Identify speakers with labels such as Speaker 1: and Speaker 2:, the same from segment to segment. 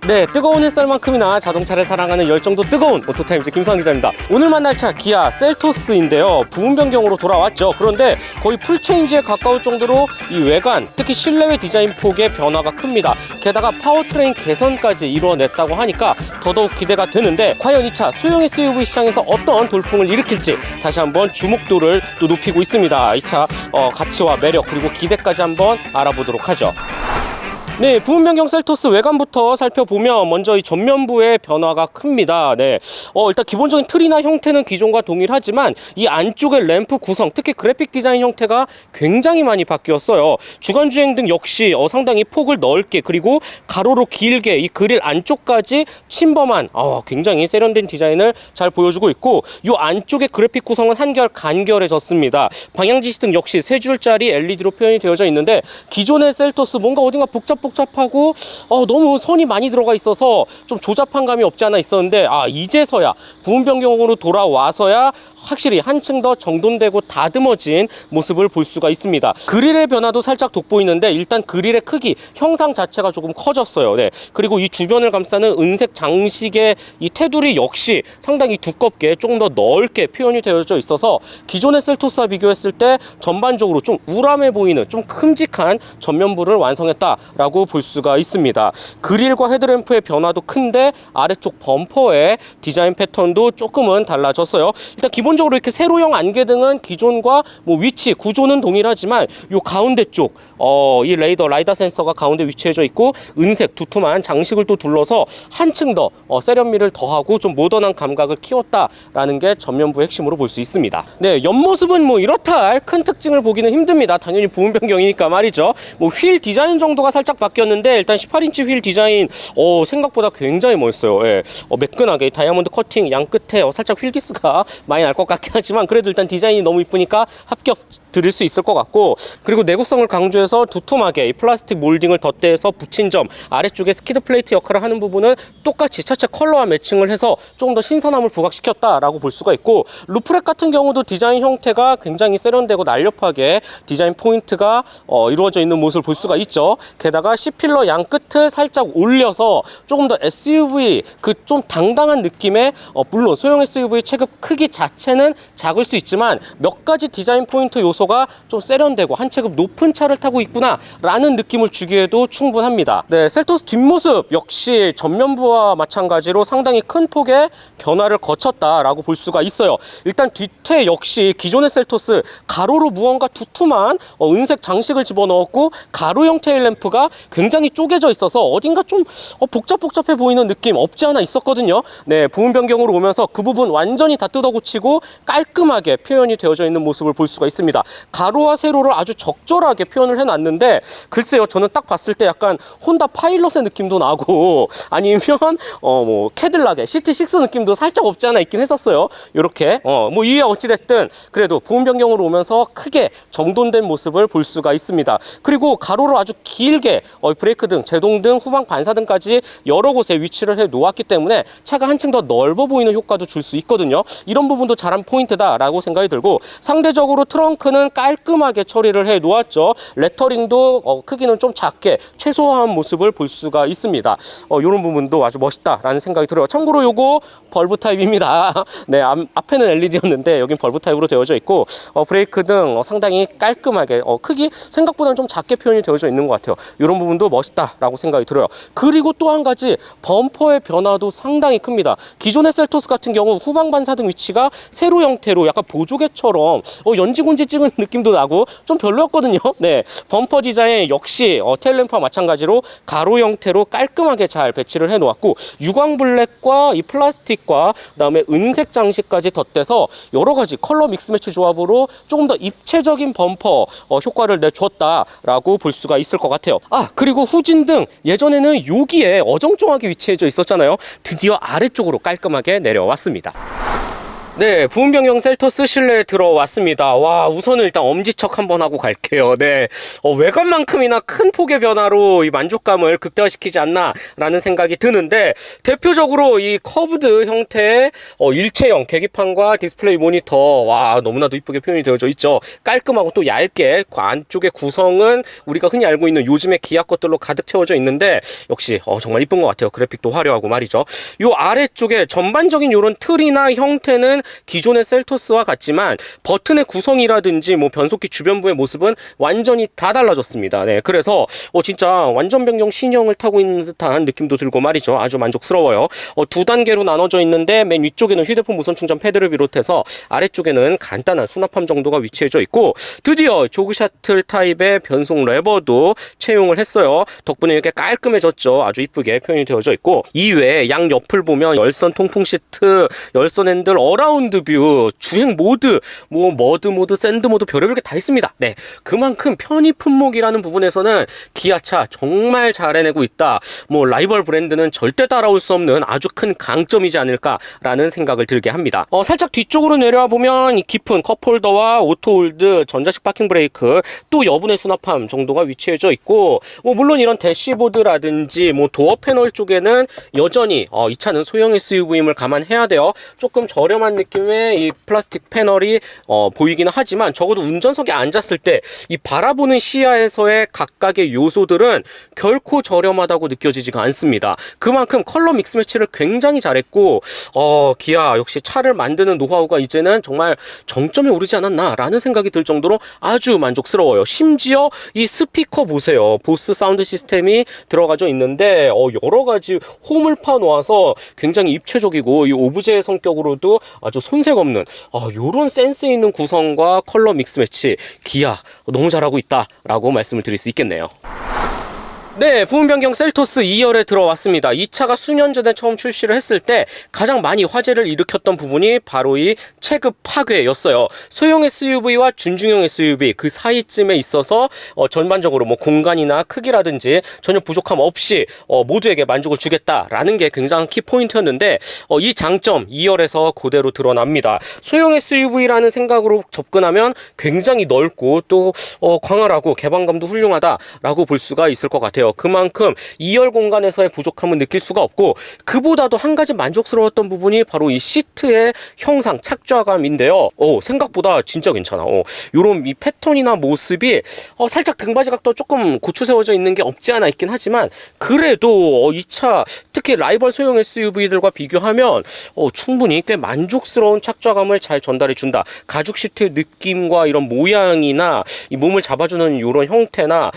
Speaker 1: 네, 뜨거운 햇살만큼이나 자동차를 사랑하는 열정도 뜨거운 오토타임즈 김성환 기자입니다. 오늘 만날 차 기아 셀토스인데요. 부분 변경으로 돌아왔죠. 그런데 거의 풀체인지에 가까울 정도로 이 외관, 특히 실내외 디자인 폭의 변화가 큽니다. 게다가 파워트레인 개선까지 이루어냈다고 하니까 더더욱 기대가 되는데, 과연 이 차 소형 SUV 시장에서 어떤 돌풍을 일으킬지 다시 한번 주목도를 또 높이고 있습니다. 이 차 가치와 매력 그리고 기대까지 한번 알아보도록 하죠. 네, 부분 변경 셀토스 외관부터 살펴보면 먼저 이 전면부의 변화가 큽니다. 네, 일단 기본적인 틀이나 형태는 기존과 동일하지만 이 안쪽의 램프 구성, 특히 그래픽 디자인 형태가 굉장히 많이 바뀌었어요. 주간 주행 등 역시 상당히 폭을 넓게, 그리고 가로로 길게 이 그릴 안쪽까지 침범한 굉장히 세련된 디자인을 잘 보여주고 있고, 이 안쪽의 그래픽 구성은 한결 간결해졌습니다. 방향 지시등 역시 3줄짜리 LED로 표현이 되어져 있는데, 기존의 셀토스 뭔가 어딘가 복잡하고 너무 선이 많이 들어가 있어서 좀 조잡한 감이 없지 않아 있었는데, 이제서야 부분 변경으로 돌아와서야 확실히 한층 더 정돈되고 다듬어진 모습을 볼 수가 있습니다. 그릴의 변화도 살짝 돋보이는데, 일단 그릴의 크기, 형상 자체가 조금 커졌어요. 네. 그리고 이 주변을 감싸는 은색 장식의 이 테두리 역시 상당히 두껍게 조금 더 넓게 표현이 되어져 있어서 기존의 셀토스와 비교했을 때 전반적으로 좀 우람해 보이는, 좀 큼직한 전면부를 완성했다라고 볼 수가 있습니다. 그릴과 헤드램프의 변화도 큰데 아래쪽 범퍼의 디자인 패턴도 조금은 달라졌어요. 일단 기본적으로 이렇게 세로형 안개등은 기존과 위치, 구조는 동일하지만 요 가운데 쪽 이 라이다 센서가 가운데 위치해져 있고, 은색 두툼한 장식을 또 둘러서 한층 더 세련미를 더하고 좀 모던한 감각을 키웠다라는 게 전면부의 핵심으로 볼 수 있습니다. 네, 옆모습은 이렇다 할 큰 특징을 보기는 힘듭니다. 당연히 부분 변경이니까 말이죠. 휠 디자인 정도가 살짝 바뀌었는데, 일단 18인치 휠 디자인 생각보다 굉장히 멋있어요. 예. 매끈하게 다이아몬드 커팅 양 끝에 살짝 휠기스가 많이 날 것 같긴 하지만, 그래도 일단 디자인이 너무 이쁘니까 합격 드릴 수 있을 것 같고, 그리고 내구성을 강조해서 두툼하게 이 플라스틱 몰딩을 덧대해서 붙인 점, 아래쪽에 스키드 플레이트 역할을 하는 부분은 똑같이 차체 컬러와 매칭을 해서 조금 더 신선함을 부각시켰다라고 볼 수가 있고, 루프렉 같은 경우도 디자인 형태가 굉장히 세련되고 날렵하게 디자인 포인트가 이루어져 있는 모습을 볼 수가 있죠. 게다가 C필러 양 끝을 살짝 올려서 조금 더 SUV 그 좀 당당한 느낌의, 물론 소형 SUV 체급 크기 자체는 작을 수 있지만 몇 가지 디자인 포인트 요소가 좀 세련되고 한 체급 높은 차를 타고 있구나 라는 느낌을 주기에도 충분합니다. 네, 셀토스 뒷모습 역시 전면부와 마찬가지로 상당히 큰 폭의 변화를 거쳤다라고 볼 수가 있어요. 일단 뒤태 역시 기존의 셀토스 가로로 무언가 두툼한 은색 장식을 집어넣었고, 가로형 테일램프가 굉장히 쪼개져 있어서 어딘가 좀 복잡해 보이는 느낌 없지 않아 있었거든요. 네, 부분 변경으로 오면서 그 부분 완전히 다 뜯어고치고 깔끔하게 표현이 되어져 있는 모습을 볼 수가 있습니다. 가로와 세로를 아주 적절하게 표현을 해놨는데, 글쎄요, 저는 딱 봤을 때 약간 혼다 파일럿의 느낌도 나고, 아니면 캐딜락의 CT6 느낌도 살짝 없지 않아 있긴 했었어요. 이렇게 이에 어찌됐든 그래도 부분 변경으로 오면서 크게 정돈된 모습을 볼 수가 있습니다. 그리고 가로로 아주 길게 브레이크 등, 제동 등, 후방 반사 등까지 여러 곳에 위치를 해 놓았기 때문에 차가 한층 더 넓어 보이는 효과도 줄 수 있거든요. 이런 부분도 잘한 포인트다라고 생각이 들고, 상대적으로 트렁크는 깔끔하게 처리를 해 놓았죠. 레터링도 크기는 좀 작게 최소화한 모습을 볼 수가 있습니다. 이런 부분도 아주 멋있다라는 생각이 들어요. 참고로 요거 벌브 타입입니다. 네, 앞에는 LED였는데 여긴 벌브 타입으로 되어져 있고, 브레이크 등 상당히 깔끔하게 크기 생각보다는 좀 작게 표현이 되어져 있는 것 같아요. 이런 부분도 멋있다라고 생각이 들어요. 그리고 또 한 가지, 범퍼의 변화도 상당히 큽니다. 기존의 셀토스 같은 경우 후방 반사등 위치가 세로 형태로 약간 보조개처럼 연지곤지 찍은 느낌도 나고 좀 별로였거든요. 네, 범퍼 디자인 역시 테일램프와 마찬가지로 가로 형태로 깔끔하게 잘 배치를 해 놓았고, 유광 블랙과 이 플라스틱과 그다음에 은색 장식까지 덧대서 여러 가지 컬러 믹스 매치 조합으로 조금 더 입체적인 범퍼 효과를 내주었다라고 볼 수가 있을 것 같아요. 그리고 후진등, 예전에는 여기에 어정쩡하게 위치해져 있었잖아요. 드디어 아래쪽으로 깔끔하게 내려왔습니다. 네, 부은 변경 셀토스 실내에 들어왔습니다. 와, 우선은 일단 엄지척 한번 하고 갈게요. 네, 외관만큼이나 큰 폭의 변화로 이 만족감을 극대화시키지 않나라는 생각이 드는데, 대표적으로 이 커브드 형태의 일체형 계기판과 디스플레이 모니터, 와, 너무나도 이쁘게 표현이 되어져 있죠. 깔끔하고 또 얇게 안쪽의 구성은 우리가 흔히 알고 있는 요즘의 기아 것들로 가득 채워져 있는데, 역시 정말 이쁜 것 같아요. 그래픽도 화려하고 말이죠. 요 아래쪽에 전반적인 요런 틀이나 형태는 기존의 셀토스와 같지만 버튼의 구성이라든지 뭐 변속기 주변부의 모습은 완전히 다 달라졌습니다. 네, 그래서 진짜 완전 변경 신형을 타고 있는 듯한 느낌도 들고 말이죠. 아주 만족스러워요. 두 단계로 나눠져 있는데 맨 위쪽에는 휴대폰 무선 충전 패드를 비롯해서 아래쪽에는 간단한 수납함 정도가 위치해져 있고, 드디어 조그 샤틀 타입의 변속 레버도 채용을 했어요. 덕분에 이렇게 깔끔해졌죠. 아주 이쁘게 표현이 되어져 있고, 이외에 양 옆을 보면 열선 통풍 시트, 열선 핸들, 어라운드 뷰, 주행 모드, 뭐 머드 모드, 샌드 모드 별의별 게 다 있습니다. 네, 그만큼 편의 품목이라는 부분에서는 기아차 정말 잘 해내고 있다. 뭐 라이벌 브랜드는 절대 따라올 수 없는 아주 큰 강점이지 않을까라는 생각을 들게 합니다. 살짝 뒤쪽으로 내려와 보면 이 깊은 컵홀더와 오토홀드, 전자식 파킹 브레이크, 또 여분의 수납함 정도가 위치해져 있고, 물론 이런 대시보드라든지 뭐 도어 패널 쪽에는 여전히 이 차는 소형 SUV임을 감안해야 돼요. 조금 저렴한 느낌의 이 플라스틱 패널이 보이기는 하지만, 적어도 운전석에 앉았을 때 이 바라보는 시야에서의 각각의 요소들은 결코 저렴하다고 느껴지지가 않습니다. 그만큼 컬러 믹스 매치를 굉장히 잘했고, 기아 역시 차를 만드는 노하우가 이제는 정말 정점에 오르지 않았나 라는 생각이 들 정도로 아주 만족스러워요. 심지어 이 스피커 보세요. 보스 사운드 시스템이 들어가져 있는데 여러가지 홈을 파놓아서 굉장히 입체적이고 이 오브제의 성격으로도 아주 손색 없는 요런 센스 있는 구성과 컬러 믹스 매치, 기아 너무 잘하고 있다 라고 말씀을 드릴 수 있겠네요. 네, 부은 변경 셀토스 2열에 들어왔습니다. 이 차가 수년 전에 처음 출시를 했을 때 가장 많이 화제를 일으켰던 부분이 바로 이 체급 파괴였어요. 소형 SUV와 준중형 SUV 그 사이쯤에 있어서 전반적으로 뭐 공간이나 크기라든지 전혀 부족함 없이 모두에게 만족을 주겠다라는 게 굉장한 키포인트였는데, 이 장점 2열에서 그대로 드러납니다. 소형 SUV라는 생각으로 접근하면 굉장히 넓고 또 광활하고 개방감도 훌륭하다라고 볼 수가 있을 것 같아요. 그만큼 2열 공간에서의 부족함은 느낄 수가 없고, 그보다도 한 가지 만족스러웠던 부분이 바로 이 시트의 형상, 착좌감인데요. 생각보다 진짜 괜찮아. 요런 이 패턴이나 모습이 살짝 등받이 각도 조금 고추 세워져 있는 게 없지 않아 있긴 하지만, 그래도 이 차 특히 라이벌 소형 SUV들과 비교하면 충분히 꽤 만족스러운 착좌감을 잘 전달해 준다. 가죽 시트 느낌과 이런 모양이나 이 몸을 잡아주는 이런 형태나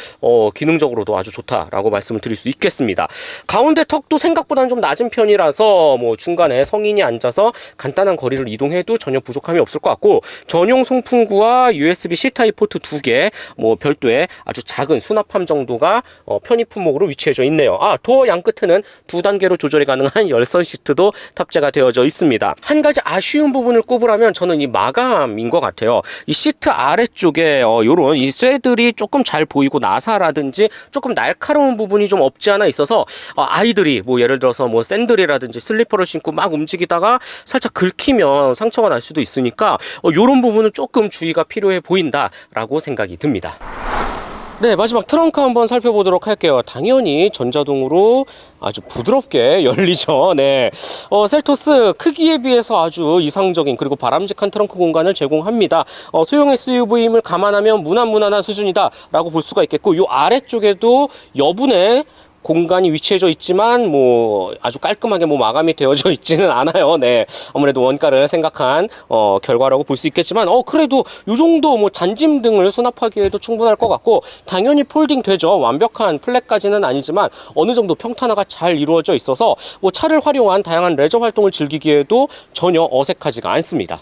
Speaker 1: 기능적으로도 아주 좋다 라고 말씀을 드릴 수 있겠습니다. 가운데 턱도 생각보다는 좀 낮은 편이라서 뭐 중간에 성인이 앉아서 간단한 거리를 이동해도 전혀 부족함이 없을 것 같고, 전용 송풍구와 USB C타입 포트 2개, 뭐 별도의 아주 작은 수납함 정도가 편의 품목으로 위치해져 있네요. 도어 양 끝에는 2단계로 조절이 가능한 열선 시트도 탑재가 되어져 있습니다. 한 가지 아쉬운 부분을 꼽으라면 저는 이 마감인 것 같아요. 이 시트 아래쪽에 요런 이 쇠들이 조금 잘 보이고 나사라든지 조금 날카로운 부분이 좀 없지 않아 있어서 아이들이 뭐 예를 들어서 뭐 샌들이라든지 슬리퍼를 신고 막 움직이다가 살짝 긁히면 상처가 날 수도 있으니까 요런 부분은 조금 주의가 필요해 보인다라고 생각이 듭니다. 네, 마지막 트렁크 한번 살펴보도록 할게요. 당연히 전자동으로 아주 부드럽게 열리죠. 네, 셀토스 크기에 비해서 아주 이상적인 그리고 바람직한 트렁크 공간을 제공합니다. 소형 SUV임을 감안하면 무난무난한 수준이다 라고 볼 수가 있겠고, 요 아래쪽에도 여분의 공간이 위치해져 있지만 뭐 아주 깔끔하게 뭐 마감이 되어져 있지는 않아요. 네, 아무래도 원가를 생각한 결과라고 볼 수 있겠지만 그래도 요 정도 뭐 잔짐 등을 수납하기에도 충분할 것 같고, 당연히 폴딩 되죠. 완벽한 플랫까지는 아니지만 어느 정도 평탄화가 잘 이루어져 있어서 뭐 차를 활용한 다양한 레저 활동을 즐기기에도 전혀 어색하지가 않습니다.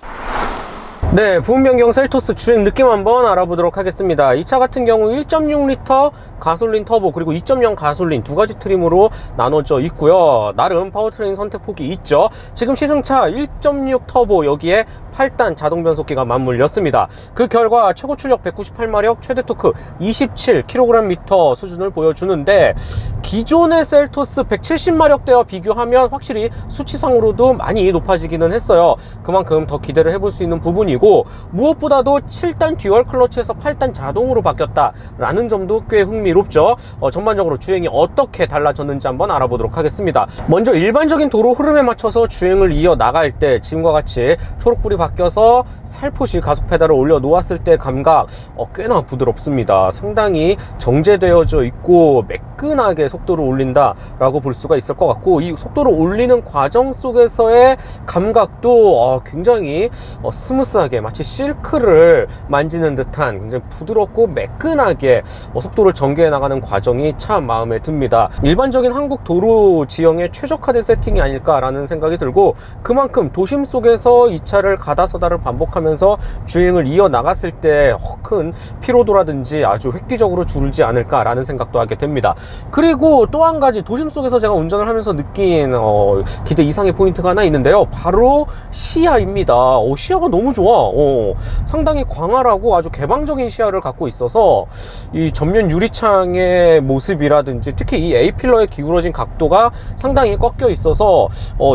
Speaker 1: 네, 부분 변경 셀토스 주행 느낌 한번 알아보도록 하겠습니다. 이 차 같은 경우 1.6L 가솔린 터보 그리고 2.0 가솔린 두 가지 트림으로 나눠져 있고요. 나름 파워트레인 선택폭이 있죠. 지금 시승차 1.6 터보 여기에 8단 자동 변속기가 맞물렸습니다. 그 결과 최고 출력 198마력, 최대 토크 27kgm 수준을 보여주는데 기존의 셀토스 170마력대와 비교하면 확실히 수치상으로도 많이 높아지기는 했어요. 그만큼 더 기대를 해볼 수 있는 부분이고, 무엇보다도 7단 듀얼 클러치에서 8단 자동으로 바뀌었다라는 점도 꽤 흥미롭죠. 전반적으로 주행이 어떻게 달라졌는지 한번 알아보도록 하겠습니다. 먼저 일반적인 도로 흐름에 맞춰서 주행을 이어 나갈 때 지금과 같이 초록불이 바뀌어서 살포시 가속 페달을 올려 놓았을 때 감각 꽤나 부드럽습니다. 상당히 정제되어져 있고 매끈하게 속도를 올린다 라고 볼 수가 있을 것 같고, 이 속도를 올리는 과정 속에서의 감각도 굉장히 스무스하게 마치 실크를 만지는 듯한 굉장히 부드럽고 매끈하게 속도를 전개해 나가는 과정이 참 마음에 듭니다. 일반적인 한국 도로 지형에 최적화된 세팅이 아닐까라는 생각이 들고, 그만큼 도심 속에서 이 차를 가다서다를 반복하면서 주행을 이어 나갔을 때 큰 피로도라든지 아주 획기적으로 줄지 않을까라는 생각도 하게 됩니다. 그리고 또 한 가지 도심 속에서 제가 운전을 하면서 느낀 기대 이상의 포인트가 하나 있는데요. 바로 시야입니다. 시야가 너무 좋아. 상당히 광활하고 아주 개방적인 시야를 갖고 있어서 이 전면 유리창의 모습이라든지 특히 이 A필러의 기울어진 각도가 상당히 꺾여 있어서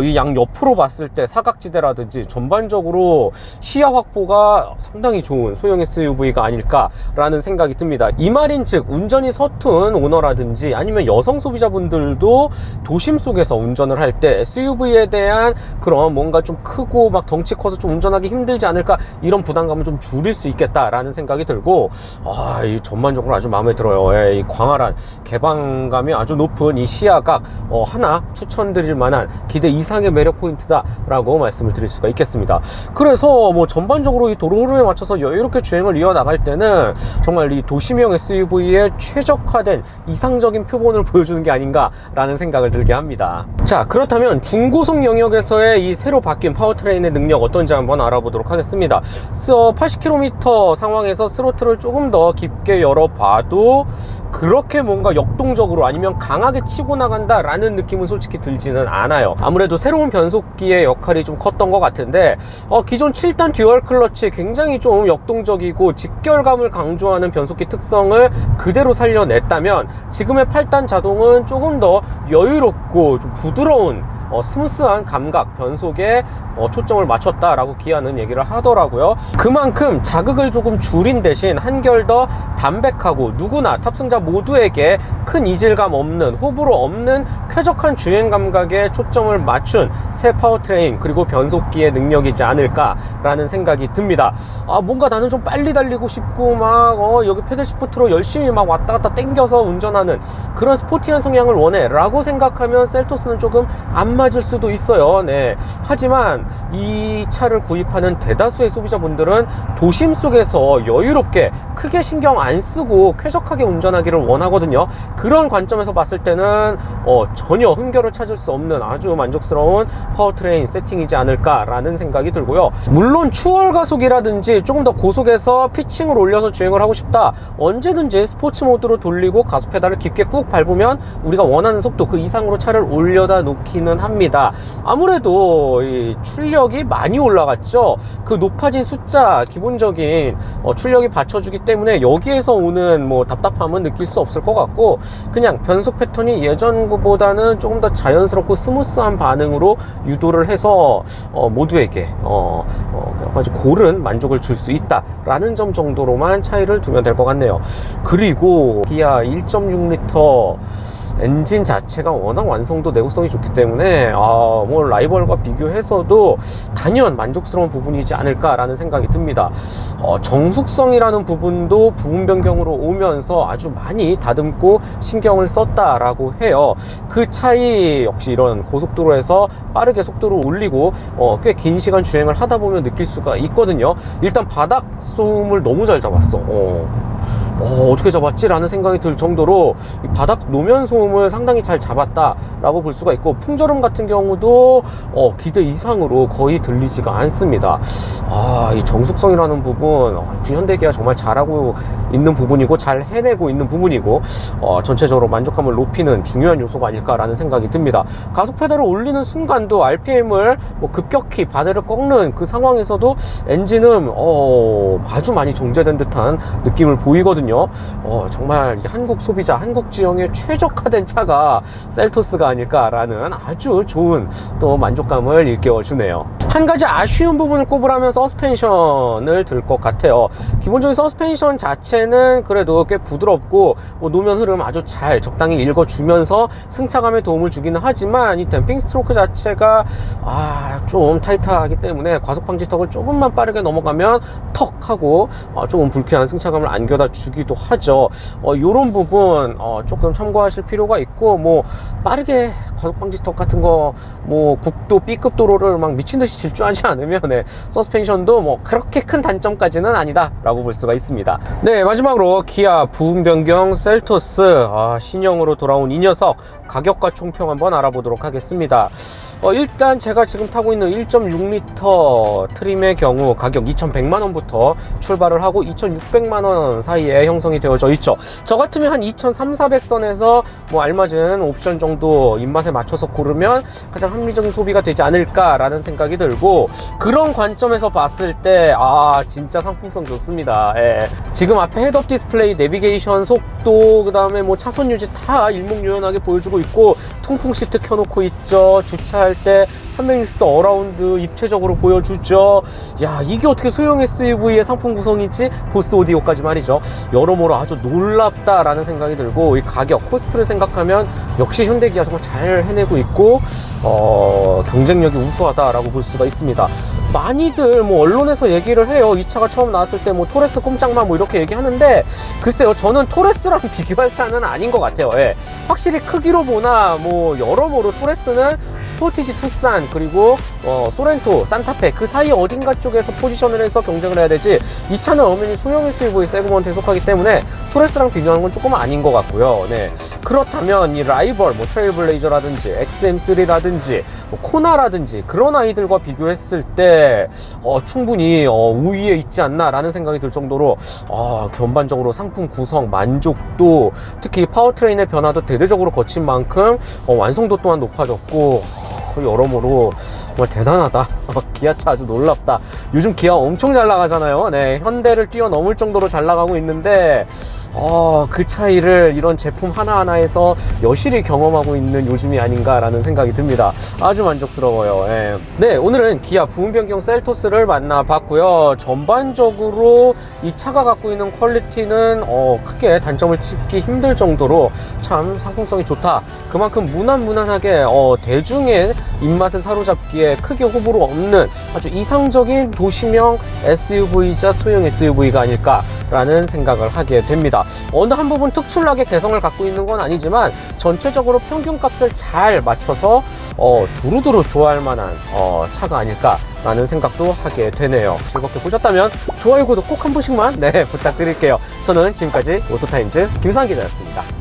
Speaker 1: 이 양 옆으로 봤을 때 사각지대라든지 전반적으로 시야 확보가 상당히 좋은 소형 SUV가 아닐까라는 생각이 듭니다. 이 말인즉 운전이 서툰 오너라든지 아니면 여성 소비자분들도 도심 속에서 운전을 할 때 SUV에 대한 그런 뭔가 좀 크고 막 덩치 커서 좀 운전하기 힘들지 않을까, 이런 부담감을 좀 줄일 수 있겠다라는 생각이 들고, 이 전반적으로 아주 마음에 들어요. 이 광활한 개방감이 아주 높은 이 시야각 하나 추천드릴 만한 기대 이상의 매력 포인트다라고 말씀을 드릴 수가 있겠습니다. 그래서 뭐 전반적으로 이 도로 흐름에 맞춰서 여유롭게 주행을 이어나갈 때는 정말 이 도심형 SUV의 최적화된 이상적인 표본을 보여주는 게 아닌가라는 생각을 들게 합니다. 자, 그렇다면 중고속 영역에서의 이 새로 바뀐 파워트레인의 능력 어떤지 한번 알아보도록 하겠습니다. 80km 상황에서 스로틀을 조금 더 깊게 열어봐도 그렇게 뭔가 역동적으로 아니면 강하게 치고 나간다 라는 느낌은 솔직히 들지는 않아요. 아무래도 새로운 변속기의 역할이 좀 컸던 것 같은데, 기존 7단 듀얼 클러치 굉장히 좀 역동적이고 직결감을 강조하는 변속기 특성을 그대로 살려냈다면, 지금의 8단 자동은 조금 더 여유롭고 좀 부드러운 스무스한 감각, 변속에 초점을 맞췄다라고 기아는 얘기를 하더라고요. 그만큼 자극을 조금 줄인 대신 한결 더 담백하고 누구나 탑승자 모두에게 큰 이질감 없는, 호불호 없는 쾌적한 주행 감각에 초점을 맞춘 새 파워트레인 그리고 변속기의 능력이지 않을까라는 생각이 듭니다. 뭔가 나는 좀 빨리 달리고 싶고 막 여기 패들 시프트로 열심히 막 왔다 갔다 땡겨서 운전하는 그런 스포티한 성향을 원해 라고 생각하면 셀토스는 조금 안 맞을 수도 있어요. 네. 하지만 이 차를 구입하는 대다수의 소비자분들은 도심 속에서 여유롭게 크게 신경 안 쓰고 쾌적하게 운전하기를 원하거든요. 그런 관점에서 봤을 때는 전혀 흠결을 찾을 수 없는 아주 만족스러운 파워트레인 세팅이지 않을까라는 생각이 들고요. 물론 추월 가속이라든지 조금 더 고속에서 피칭을 올려서 주행을 하고 싶다, 언제든지 스포츠 모드로 돌리고 가속 페달을 깊게 꾹 밟으면 우리가 원하는 속도 그 이상으로 차를 올려다 놓기는 합니다. 아무래도 이 출력이 많이 올라갔죠. 그 높아진 숫자, 기본적인 출력이 받쳐주기 때문에 여기에서 오는 뭐 답답함은 느낄 수 없을 것 같고, 그냥 변속 패턴이 예전보다는 조금 더 자연스럽고 스무스한 반응으로 유도를 해서 모두에게 아주 고른 만족을 줄 수 있다라는 점 정도로만 차이를 두면 될 것 같네요. 그리고 기아 1.6L 엔진 자체가 워낙 완성도 내구성이 좋기 때문에 뭐 라이벌과 비교해서도 단연 만족스러운 부분이지 않을까라는 생각이 듭니다. 정숙성이라는 부분도 부분 변경으로 오면서 아주 많이 다듬고 신경을 썼다라고 해요. 그 차이 역시 이런 고속도로에서 빠르게 속도를 올리고 꽤 긴 시간 주행을 하다 보면 느낄 수가 있거든요. 일단 바닥 소음을 너무 잘 잡았어. 어떻게 잡았지? 라는 생각이 들 정도로 이 바닥 노면 소음을 상당히 잘 잡았다라고 볼 수가 있고, 풍절음 같은 경우도 기대 이상으로 거의 들리지가 않습니다. 이 정숙성이라는 부분, 현대기아 정말 잘하고 있는 부분이고 잘 해내고 있는 부분이고, 전체적으로 만족감을 높이는 중요한 요소가 아닐까라는 생각이 듭니다. 가속 페달을 올리는 순간도 RPM을 급격히 바늘을 꺾는 그 상황에서도 엔진은 아주 많이 정제된 듯한 느낌을 보이거든요. 정말 한국 소비자, 한국 지형에 최적화된 차가 셀토스가 아닐까라는 아주 좋은 또 만족감을 일깨워주네요. 한 가지 아쉬운 부분을 꼽으라면 서스펜션을 들 것 같아요. 기본적인 서스펜션 자체는 그래도 꽤 부드럽고 노면 흐름 아주 잘 적당히 읽어주면서 승차감에 도움을 주기는 하지만, 이 댐핑 스트로크 자체가 좀 타이트하기 때문에 과속 방지턱을 조금만 빠르게 넘어가면 턱 하고 조금 불쾌한 승차감을 안겨다 주기도 하죠. 요런 부분 조금 참고하실 필요가 있고, 빠르게 과속 방지턱 같은 거 국도 B급 도로를 막 미친 듯이 질주하지 않으면 서스펜션도 그렇게 큰 단점까지는 아니다 라고 볼 수가 있습니다. 네, 마지막으로 기아 부분 변경 셀토스 신형으로 돌아온 이 녀석 가격과 총평 한번 알아보도록 하겠습니다. 일단 제가 지금 타고 있는 1.6L 트림의 경우 가격 2,100만원부터 출발을 하고 2,600만원 사이에 형성이 되어져 있죠. 저 같으면 한 2,300~400선에서 알맞은 옵션 정도 입맛에 맞춰서 고르면 가장 합리적인 소비가 되지 않을까라는 생각이 들고, 그런 관점에서 봤을 때 진짜 상품성 좋습니다. 지금 앞에 헤드업 디스플레이, 내비게이션, 속도, 그 다음에 차선 유지 다 일목요연하게 보여주고 있고, 통풍 시트 켜놓고 있죠. 주차할 때 360도 어라운드 입체적으로 보여주죠. 이게 어떻게 소형 SUV의 상품 구성이지? 보스 오디오까지 말이죠. 여러모로 아주 놀랍다라는 생각이 들고, 이 가격, 코스트를 생각하면 역시 현대기아 정말 잘 해내고 있고, 경쟁력이 우수하다라고 볼 수가 있습니다. 많이들 언론에서 얘기를 해요. 이 차가 처음 나왔을 때 토레스 꼼짝마 이렇게 얘기하는데, 글쎄요, 저는 토레스랑 비교할 차는 아닌 것 같아요. 확실히 크기로 보나 여러모로 토레스는 스포티지 투싼, 그리고 소렌토, 산타페 그 사이 어딘가 쪽에서 포지션을 해서 경쟁을 해야 되지, 이 차는 엄연히 소형 SUV 세그먼트에 속하기 때문에 토레스랑 비교하는 건 조금 아닌 것 같고요. 그렇다면 이 라이벌 트레일블레이저라든지 XM3라든지 코나라든지 그런 아이들과 비교했을 때 충분히 우위에 있지 않나 라는 생각이 들 정도로 전반적으로 상품 구성, 만족도, 특히 파워트레인의 변화도 대대적으로 거친 만큼 완성도 또한 높아졌고, 여러모로 정말 대단하다. 기아차 아주 놀랍다. 요즘 기아 엄청 잘 나가잖아요. 현대를 뛰어넘을 정도로 잘 나가고 있는데, 그 차이를 이런 제품 하나하나에서 여실히 경험하고 있는 요즘이 아닌가라는 생각이 듭니다. 아주 만족스러워요. 네, 오늘은 기아 부분 변경 셀토스를 만나봤고요. 전반적으로 이 차가 갖고 있는 퀄리티는 크게 단점을 짚기 힘들 정도로 참 상품성이 좋다. 그만큼 무난무난하게 대중의 입맛을 사로잡기에 크게 호불호 없는 아주 이상적인 도시명 SUV이자 소형 SUV가 아닐까라는 생각을 하게 됩니다. 어느 한 부분 특출나게 개성을 갖고 있는 건 아니지만 전체적으로 평균값을 잘 맞춰서 두루두루 좋아할 만한 차가 아닐까라는 생각도 하게 되네요. 즐겁게 보셨다면 좋아요, 구독 꼭 한 번씩만 부탁드릴게요. 저는 지금까지 오토타임즈 김상기 기자였습니다.